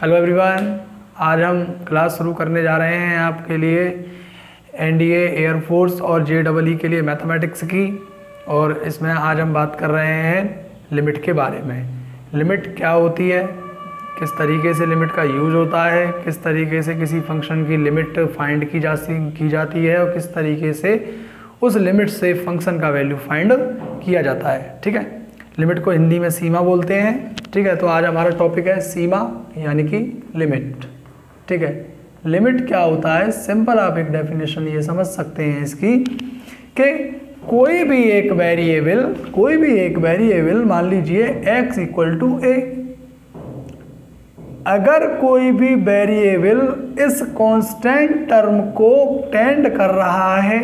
Hello everyone, आज हम class शुरू करने जा रहे हैं आपके लिए एनडीए, एयरफोर्स और जेईई के लिए मैथमेटिक्स की। और इसमें आज हम बात कर रहे हैं लिमिट के बारे में। लिमिट क्या होती है, किस तरीके से लिमिट का यूज होता है, किस तरीके से किसी फंक्शन की लिमिट फाइंड की जाती है और किस तरीके से उस लिमिट से फंक्शन का वैल्यू फाइंड किया जाता है। ठीक है, लिमिट को हिंदी में सीमा बोलते हैं। ठीक है, तो आज हमारा टॉपिक है सीमा यानी कि लिमिट। ठीक है, लिमिट क्या होता है, सिंपल आप एक डेफिनेशन ये समझ सकते हैं इसकी कि कोई भी एक वेरिएबल मान लीजिए x इक्वल टू a, अगर कोई भी वेरिएबल इस कांस्टेंट टर्म को टेंड कर रहा है,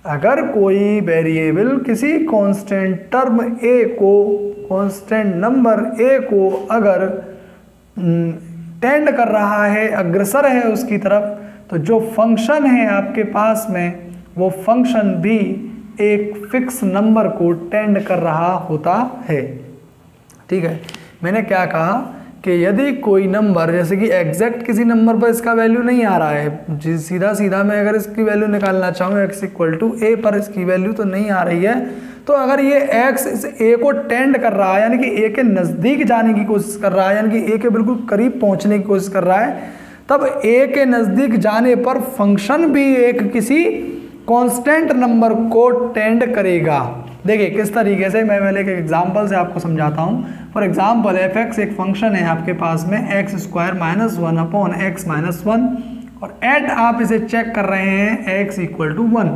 अगर कोई वेरिएबल किसी कांस्टेंट टर्म a को, कांस्टेंट नंबर a को अगर टेंड कर रहा है, अग्रसर है उसकी तरफ, तो जो फंक्शन है आपके पास में वो फंक्शन भी एक फिक्स नंबर को टेंड कर रहा होता है। ठीक है, मैंने क्या कहा कि यदि कोई नंबर, जैसे कि एग्जैक्ट किसी नंबर पर इसका वैल्यू नहीं आ रहा है, सीधा मैं अगर इसकी वैल्यू निकालना चाहूँ x इक्वल टू a पर इसकी वैल्यू तो नहीं आ रही है, तो अगर ये x इस a को टेंड कर रहा है यानी कि a के नज़दीक जाने की कोशिश कर रहा है, यानी कि a के बिल्कुल करीब पहुँचने की कोशिश कर रहा है, तब a के नज़दीक जाने पर फंक्शन भी एक किसी कांस्टेंट नंबर को टेंड करेगा। देखिए किस तरीके से, मैं पहले एक एग्जांपल से आपको समझाता हूँ। फॉर एग्जांपल f(x) एक फंक्शन है आपके पास में x² - 1 अपॉन x - 1, और एट आप इसे चेक कर रहे हैं x इक्वल टू 1।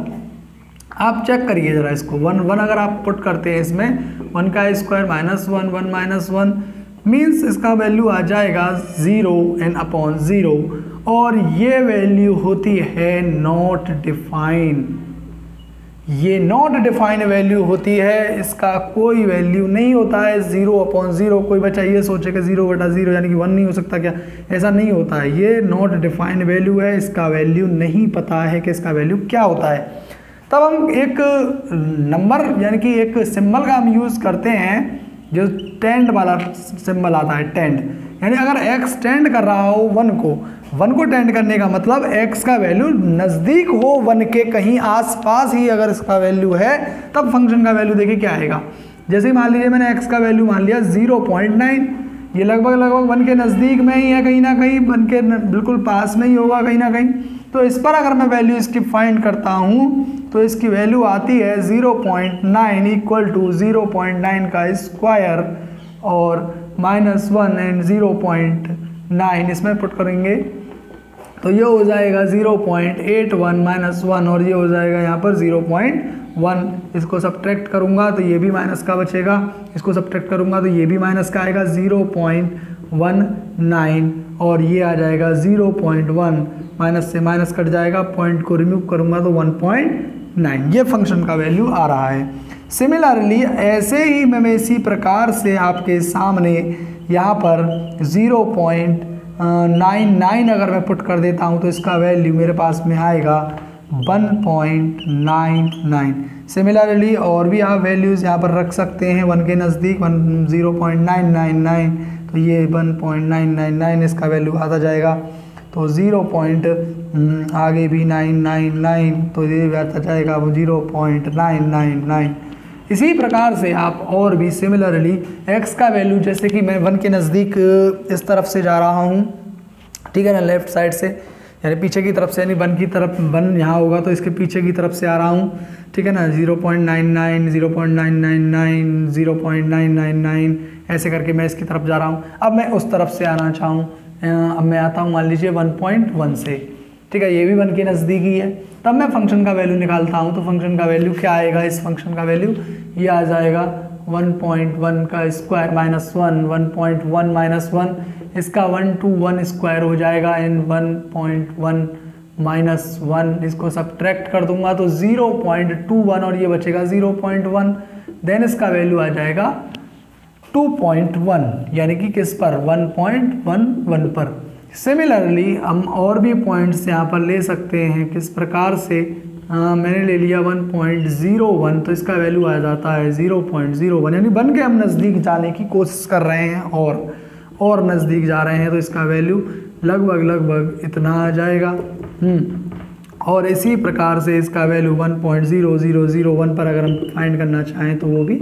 आप चेक करिए ज़रा इसको, 1 अगर आप पुट करते हैं इसमें, 1 का स्क्वायर -1 1 - 1 मीन्स इसका वैल्यू आ जाएगा 0 n अपॉन 0, और ये वैल्यू होती है नॉट डिफाइन। ये नॉट डिफाइन वैल्यू होती है, इसका कोई वैल्यू नहीं होता है। 0 अपॉन 0, कोई बच्चा ये सोचे कि 0/0 यानी कि 1 नहीं हो सकता क्या, ऐसा नहीं होता है। ये नॉट डिफाइन वैल्यू है, इसका वैल्यू नहीं पता है कि इसका वैल्यू क्या होता है। तब हम एक नंबर यानी कि एक सिंबल का हम यूज़ करते हैं, जो टेंड वाला सिंबल आता है, टेंड, यानी अगर x टेंड कर रहा हो 1 को टेंड करने का मतलब x का वैल्यू नज़दीक हो 1 के, कहीं आसपास ही अगर इसका वैल्यू है, तब फंक्शन का वैल्यू देखिए क्या आएगा। जैसे मान लीजिए मैंने x का वैल्यू मान लिया 0.9, ये लगभग 1 के नज़दीक में ही है, कहीं ना कहीं 1 के बिल्कुल पास में ही होगा कहीं ना कहीं। तो इस पर अगर मैं वैल्यू इसकी फाइंड करता हूँ तो इसकी वैल्यू आती है 0.9 इक्वल टू 0.9 का स्क्वायर और -1 एंड 0.9 इसमें पुट करेंगे तो ये हो जाएगा 0.81 -1, और ये हो जाएगा यहाँ पर 0.1। इसको सब्ट्रैक्ट करूँगा तो ये भी माइनस का बचेगा, इसको सब्ट्रैक्ट करूँगा तो ये भी माइनस का आएगा 0.19, और ये आ जाएगा 0.1, माइनस से माइनस कट जाएगा, पॉइंट को रिमूव करूँगा तो 1.9। ये फंक्शन का वैल्यू आ रहा है। सिमिलरली ऐसे ही मैं इसी प्रकार से आपके सामने यहाँ पर 0.99 अगर मैं पुट कर देता हूँ तो इसका वैल्यू मेरे पास में आएगा 1.99। सिमिलरली और भी आप वैल्यूज़ यहाँ पर रख सकते हैं 1 के नज़दीक, 0.999, तो ये 1.999 इसका वैल्यू आता जाएगा। तो 0 आगे भी 999, तो ये आता जाएगा 0.999। इसी प्रकार से आप और भी सिमिलरली x का वैल्यू, जैसे कि मैं 1 के नज़दीक इस तरफ से जा रहा हूँ, ठीक है ना, लेफ़्ट साइड से यानी पीछे की तरफ से, यानी 1 की तरफ 1 यहाँ होगा तो इसके पीछे की तरफ से आ रहा हूँ, ठीक है ना, 0.99 0.999 0.999 ऐसे करके मैं इसकी तरफ जा रहा हूँ। अब मैं उस तरफ से आना चाहूँ, अब मैं आता हूँ मान लीजिए 1.1 से, ठीक है, ये भी 1 के नज़दीक ही है। तब मैं फंक्शन का वैल्यू निकालता हूँ तो फंक्शन का वैल्यू क्या आएगा, इस फंक्शन का वैल्यू ये आ जाएगा 1.1 का स्क्वायर -1, 1.1 -1, इसका 1 to 1 स्क्वायर हो जाएगा, एंड 1.1 -1 इसको सब्ट्रैक्ट कर दूंगा तो 0.21, और ये बचेगा 0.1, देन इसका वैल्यू आ जाएगा 2.1, यानी कि किस पर, 1.11 पर। सिमिलरली हम और भी पॉइंट्स यहाँ पर ले सकते हैं, किस प्रकार से, मैंने ले लिया 1.01, तो इसका वैल्यू आ जाता है 0.01, यानी 1 के हम नज़दीक जाने की कोशिश कर रहे हैं। और नज़दीक जा रहे हैं तो इसका वैल्यू लगभग इतना आ जाएगा। और इसी प्रकार से इसका वैल्यू 1.0001 पर अगर हम फाइंड करना चाहें तो वो भी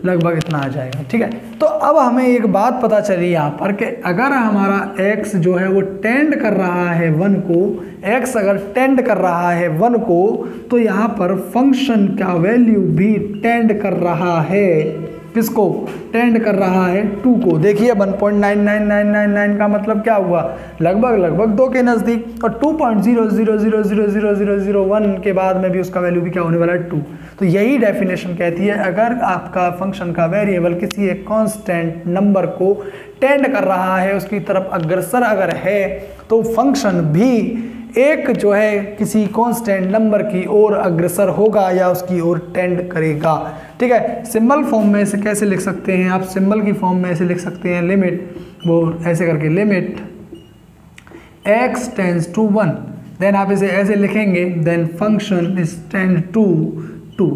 लगभग इतना आ जाएगा। ठीक है, तो अब हमें एक बात पता चली यहाँ पर कि अगर हमारा x जो है वो टेंड कर रहा है 1 को, x अगर टेंड कर रहा है 1 को, तो यहाँ पर फंक्शन का वैल्यू भी टेंड कर रहा है, किसको? टेंड कर रहा है 2 को। देखिए 1.99999 का मतलब क्या हुआ? लगभग 2 के नज़दीक, और 2.00000001 के बाद में भी उसका वैल्यू भी क्या होने वाला है? 2। तो यही डेफिनेशन कहती है अगर आपका फंक्शन का वेरिएबल किसी एक कांस्टेंट नंबर को टेंड कर रहा है, उसकी तरफ अग्रसर अगर है, तो फंक्शन भी एक जो है किसी कांस्टेंट नंबर की ओर अग्रसर होगा या उसकी ओर टेंड करेगा। ठीक है, सिंबल फॉर्म में इसे कैसे लिख सकते हैं आप? सिंबल की फॉर्म में ऐसे लिख सकते हैं, लिमिट, वो ऐसे करके limit x tends to 1, then आप इसे ऐसे लिखेंगे, then function is tend to 2,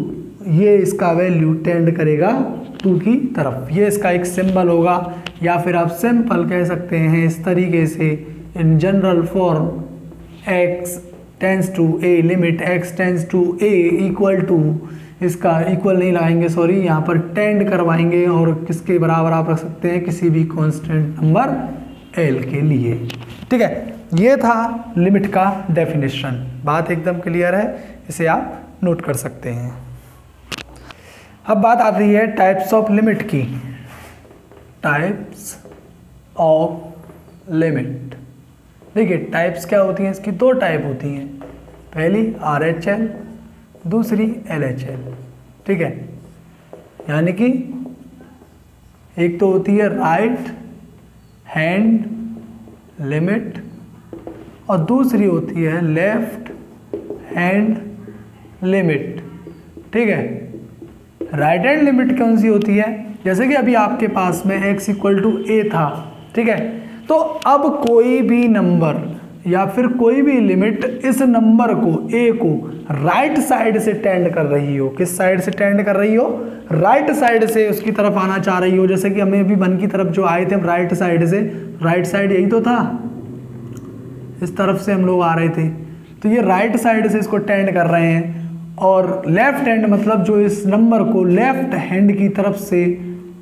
ये इसका वैल्यू टेंड करेगा 2 की तरफ। ये इसका एक सिंबल होगा, या फिर आप सिंपल कह सकते हैं इस तरीके से, in general form x tends to a, limit x tends to a equal to, इसका इक्वल नहीं लगाएंगे, सॉरी, यहाँ पर टेंड करवाएंगे, और किसके बराबर आप रख सकते हैं? किसी भी कांस्टेंट नंबर l के लिए। ठीक है, ये था लिमिट का डेफिनेशन। बात एकदम क्लियर है, इसे आप नोट कर सकते हैं। अब बात आती है टाइप्स ऑफ लिमिट की। टाइप्स ऑफ लिमिट, देखिए टाइप्स क्या होती हैं? इसकी 2 टाइप होती हैं, पहली RHL, दूसरी LHL। ठीक है, यानी कि एक तो होती है राइट हैंड लिमिट और दूसरी होती है लेफ्ट हैंड लिमिट। ठीक है, राइट हैंड लिमिट कौन सी होती है? जैसे कि अभी आपके पास में x इक्वल टू a था, ठीक है, तो अब कोई भी नंबर या फिर कोई भी लिमिट इस नंबर को a को राइट साइड से टेंड कर रही हो, किस साइड से टेंड कर रही हो? राइट साइड से उसकी तरफ आना चाह रही हो। जैसे कि हमें अभी 1 की तरफ जो आए थे हम राइट साइड से, राइट साइड यही तो था, इस तरफ से हम लोग आ रहे थे, तो ये राइट साइड से इसको टेंड कर रहे हैं। और लेफ्ट हैंड मतलब जो इस नंबर को लेफ्ट हैंड की तरफ से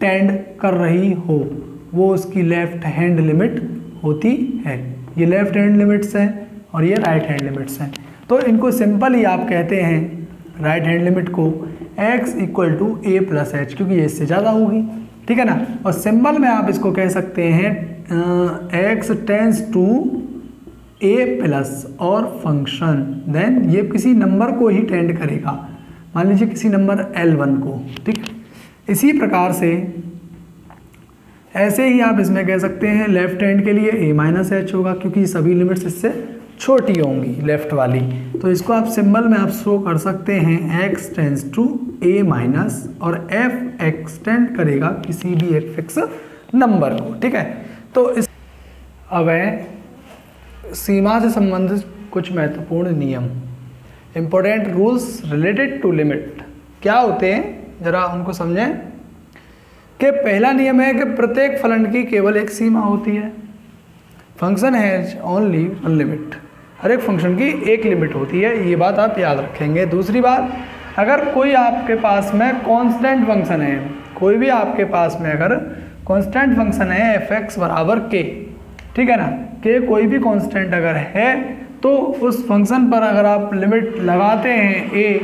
टेंड कर रही हो, वो उसकी लेफ्ट हैंड लिमिट होती है। ये लेफ्ट हैंड लिमिट्स हैं और ये राइट हैंड लिमिट्स हैं। तो इनको सिंपल ही आप कहते हैं राइट हैंड लिमिट को x equal to a plus H, क्योंकि ये इससे ज़्यादा होगी। ठीक है ना, और सिंबल में आप इसको कह सकते हैं x tends to a plus और फंक्शन, देन ये किसी नंबर को ही टेंड करेगा, मान लीजिए किसी नंबर L1 को। ठीक, इसी प्रकार से ऐसे ही आप इसमें कह सकते हैं लेफ्ट हैंड के लिए a माइनस एच होगा, क्योंकि सभी लिमिट्स इससे छोटी होंगी लेफ्ट वाली। तो इसको आप सिंबल में आप शो कर सकते हैं x tends to a minus और f एक्सटेंड करेगा किसी भी एक फिक्स नंबर को। ठीक है, तो इस अब है सीमा से संबंधित कुछ महत्वपूर्ण नियम, important rules related to limit. क्या होते हैं जरा उनको समझें। कि पहला नियम है कि प्रत्येक फलन की केवल एक सीमा होती है। Function has only one limit, हर एक फंक्शन की एक लिमिट होती है, ये बात आप याद रखेंगे। दूसरी बात, अगर कोई आपके पास में कांस्टेंट फंक्शन है, कोई भी आपके पास में अगर कांस्टेंट फंक्शन है f(x) बराबर k, ठीक है ना, k कोई भी कांस्टेंट अगर है, तो उस फंक्शन पर अगर आप लिमिट लगाते हैं a,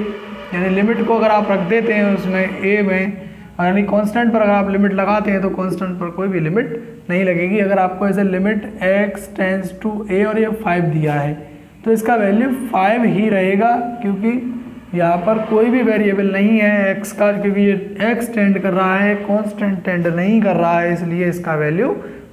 यानी लिमिट को अगर आप रख देते हैं उसमें a में, यानी कांस्टेंट पर अगर आप लिमिट लगाते हैं तो कांस्टेंट पर कोई भी लिमिट नहीं लगेगी। अगर आपको ऐसे limit x tends to a और ये 5 दिया है तो इसका वैल्यू 5 ही रहेगा, क्योंकि यहाँ पर कोई भी वेरिएबल नहीं है x का, क्योंकि ये x टेंड कर रहा है, कांस्टेंट टेंड नहीं कर रहा है, इसलिए इसका वैल्यू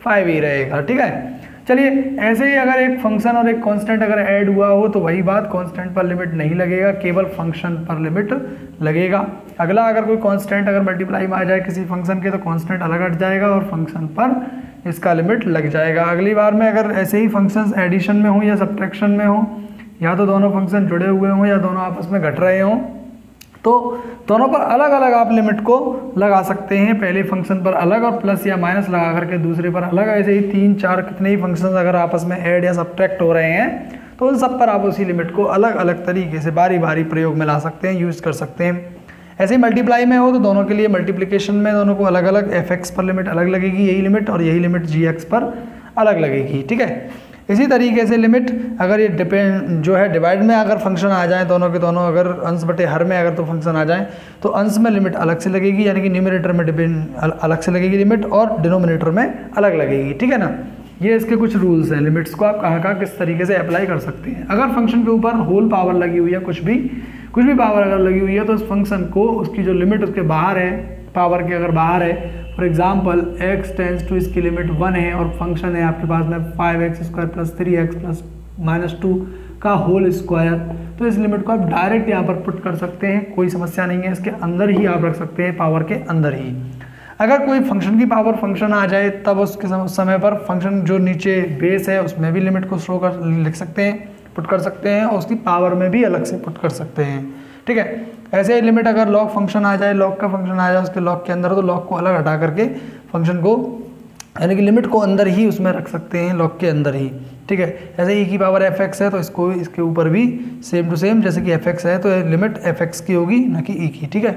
5 ही रहेगा। ठीक है, चलिए ऐसे ही अगर एक फंक्शन और एक कांस्टेंट अगर ऐड हुआ हो तो वही बात, कांस्टेंट पर लिमिट नहीं लगेगा, केवल फंक्शन पर लिमिट लगेगा। अगला, अगर कोई कांस्टेंट अगर मल्टीप्लाई में आ जाए किसी फंक्शन के तो कांस्टेंट अलग हट जाएगा और फंक्शन पर इसका लिमिट लग जाएगा। अगली बार में अगर ऐसे ही फंक्शंस एडिशन में हो या सब्ट्रैक्शन में हो, या तो दोनों फंक्शन जुड़े हुए हों या दोनों आपस में घट रहे हों, तो दोनों पर अलग अलग आप लिमिट को लगा सकते हैं, पहले फंक्शन पर अलग और प्लस या माइनस लगा करके दूसरे पर अलग। ऐसे ही 3-4 कितने ही फंक्शन अगर आपस में ऐड या सब्ट्रैक्ट हो रहे हैं तो उन सब पर आप उसी लिमिट को अलग अलग तरीके से बारी बारी प्रयोग में ला सकते हैं, यूज़ कर सकते हैं। ऐसे ही मल्टीप्लाई में हो तो दोनों के लिए मल्टीप्लिकेशन में दोनों को अलग अलग fx पर लिमिट अलग लगेगी यही लिमिट, और यही लिमिट gx पर अलग लगेगी, ठीक है। इसी तरीके से लिमिट अगर ये डिपेंड जो है डिवाइड में अगर फंक्शन आ जाए दोनों के दोनों, अगर अंश बटे हर में अगर तो फंक्शन आ जाए तो अंश में लिमिट अलग से लगेगी, यानी कि न्यूमरेटर में अलग से लगेगी लिमिट और डिनोमिनेटर में अलग लगेगी, ठीक है ना। ये इसके कुछ रूल्स हैं, लिमिट्स को आप कहाँ किस तरीके से अप्लाई कर सकते हैं। अगर फंक्शन के ऊपर होल पावर लगी हुई है, कुछ भी पावर अगर लगी हुई है तो उस फंक्शन को उसकी जो लिमिट उसके बाहर है, पावर के अगर बाहर है, for example x tends to इसकी लिमिट 1 है और फंक्शन है आपके पास में 5x² प्लस 3x प्लस -2 का होल स्क्वायर, तो इस लिमिट को आप डायरेक्ट यहाँ पर पुट कर सकते हैं, कोई समस्या नहीं है, इसके अंदर ही आप रख सकते हैं, पावर के अंदर ही। अगर कोई फंक्शन की पावर फंक्शन आ जाए तब उसके समय पर फंक्शन जो नीचे बेस है उसमें भी लिमिट को शो कर लिख सकते हैं, पुट कर सकते हैं, और उसकी पावर में भी अलग से पुट कर सकते हैं, ठीक है। ऐसे ही लिमिट अगर लॉग फंक्शन आ जाए, लॉग का फंक्शन आ जाए उसके लॉग के अंदर, तो लॉग को अलग हटा करके फंक्शन को यानी कि लिमिट को अंदर ही उसमें रख सकते हैं, लॉग के अंदर ही, ठीक है। ऐसे ई की पावर fx है तो इसको इसके ऊपर भी सेम टू सेम, जैसे कि fx है तो लिमिट fx की होगी ना कि ई की, ठीक है।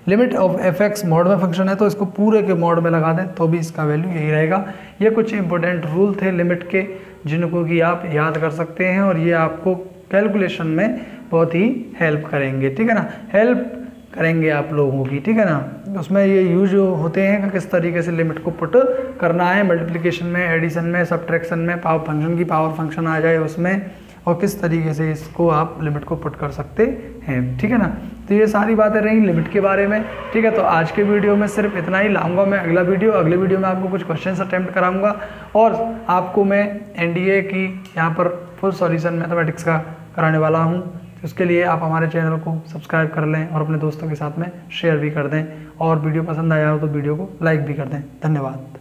लिमिट ऑफ fx मॉड में फंक्शन है तो इसको पूरे के मॉड में लगा दें तो भी इसका वैल्यू यही रहेगा। ये कुछ इंपॉर्टेंट रूल थे लिमिट के जिनको कि आप याद कर सकते हैं और ये आपको कैलकुलेशन में बहुत ही हेल्प करेंगे, ठीक है ना, हेल्प करेंगे आप लोगों की, ठीक है ना। उसमें ये यूज होते हैं कि किस तरीके से लिमिट को पुट करना है, मल्टीप्लिकेशन में, एडिशन में, सब्ट्रैक्शन में, पावर फंक्शन की पावर फंक्शन आ जाए उसमें, और किस तरीके से इसको आप लिमिट को पुट कर सकते हैं, ठीक है ना। तो ये सारी बातें रही लिमिट के बारे में, ठीक है। तो आज के वीडियो में सिर्फ इतना ही, लाऊंगा मैं अगले वीडियो में आपको कुछ क्वेश्चंस अटेम्प्ट कराऊंगा और आपको मैं एनडीए की यहाँ पर फुल सॉल्यूशन मैथमेटिक्स का कराने वाला हूँ। उसके लिए आप हमारे चैनल को सब्सक्राइब कर लें और अपने दोस्तों के साथ में शेयर भी कर दें, और वीडियो पसंद आया हो तो वीडियो को लाइक भी कर दें। धन्यवाद।